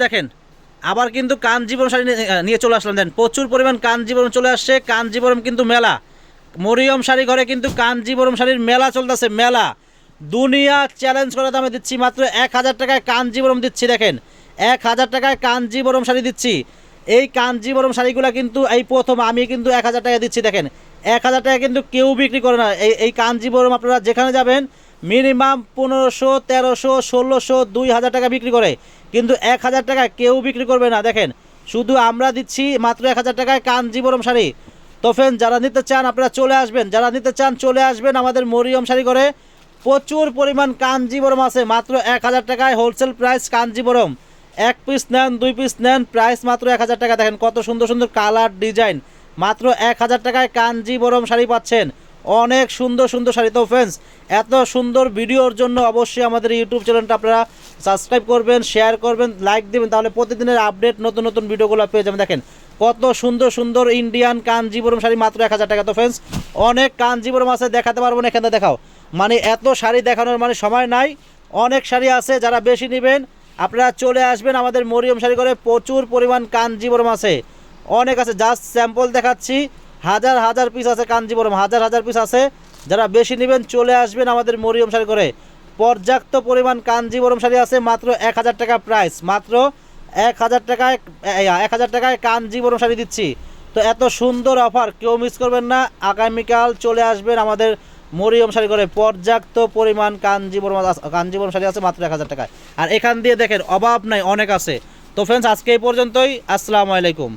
দেখেন আবার কিন্তু কাঞ্জিবরম শাড়ি নিয়ে চলে আসলাম। দেন প্রচুর পরিমাণ কাঞ্জিবরম চলে আসছে। কাঞ্জিবরম কিন্তু মেলা, মরিয়ম শাড়ি ঘরে কিন্তু কাঞ্জিবরম শাড়ির মেলা চলতেছে। মেলা দুনিয়া চ্যালেঞ্জ করে দামে দিচ্ছি, মাত্র 1000 টাকায় কাঞ্জিবরম দিচ্ছি। দেখেন 1000 টাকায় কাঞ্জিবরম শাড়ি দিচ্ছি। এই কাঞ্জিবরম শাড়িগুলো কিন্তু এই প্রথম আমি কিন্তু 1000 টাকা দিচ্ছি। দেখেন 1000 টাকা কিন্তু কেউ বিক্রি করে না। এই কাঞ্জিবরম আপনারা যেখানে যাবেন মিনিমাম 1500, 1300, 1600, 2000 টাকা বিক্রি করে, কিন্তু 1000 টাকায় কেউ বিক্রি করবে না। দেখেন শুধু আমরা দিচ্ছি মাত্র 1000 টাকায় কাঞ্জিবরম শাড়ি। তো ফ্রেন্ড, যারা নিতে চান আপনারা চলে আসবেন, যারা নিতে চান চলে আসবেন আমাদের মরিয়ম শাড়ি করে। প্রচুর পরিমাণ কাঞ্জিবরম আছে, মাত্র 1000 টাকায় হোলসেল প্রাইস কাঞ্জিবরম। 1 পিস নেন 2 পিস নেন, প্রাইস মাত্র 1000 টাকা। দেখেন কত সুন্দর সুন্দর কালার ডিজাইন, মাত্র 1000 টাকায় কাঞ্জিবরম শাড়ি পাচ্ছেন। অনেক সুন্দর সুন্দর শাড়ি। তো ফ্রেন্ডস, এত সুন্দর ভিডিওর জন্য অবশ্যই আমাদের ইউটিউব চ্যানেলটা আপনারা সাবস্ক্রাইব করবেন, শেয়ার করবেন, লাইক দেবেন, তাহলে প্রতিদিনের আপডেট নতুন নতুন ভিডিওগুলো পেয়ে যাবেন। দেখেন কত সুন্দর সুন্দর ইন্ডিয়ান কাঞ্জিবরম শাড়ি, মাত্র 1000 টাকা। তো ফ্রেন্ডস, অনেক কাঞ্জিবরম আছে, দেখাতে পারবো না, এখানে দেখাও মানে এত শাড়ি দেখানোর মানে সময় নাই। অনেক শাড়ি আছে, যারা বেশি নেবেন আপনারা চলে আসবেন আমাদের মরিয়ম শাড়ি করে। প্রচুর পরিমাণ কাঞ্জিবরম আছে, অনেক আছে। জাস্ট স্যাম্পল দেখাচ্ছি, হাজার হাজার পিস আছে কাঞ্জিবরম, হাজার হাজার পিস আছে। যারা বেশি নেবেন চলে আসবেন আমাদের মরিয়ম শাড়ি করে। পর্যাপ্ত পরিমাণ কাঞ্জিবরম শাড়ি আছে, মাত্র 1000 টাকা প্রাইস, মাত্র 1000 টাকায় 1000 টাকায় কাঞ্জিবরম শাড়ি দিচ্ছি। তো এত সুন্দর অফার কেউ মিস করবেন না। আগামীকাল চলে আসবেন আমাদের মরিয়ম শাড়ি করে। পর্যাপ্ত পরিমাণ কাঞ্জিবরম শাড়ি আছে মাত্র 1000 টাকায়। আর এখান দিয়ে দেখেন অভাব নাই, অনেক আছে। তো ফ্রেন্ডস, আজকে এই পর্যন্তই। আসসালামু আলাইকুম।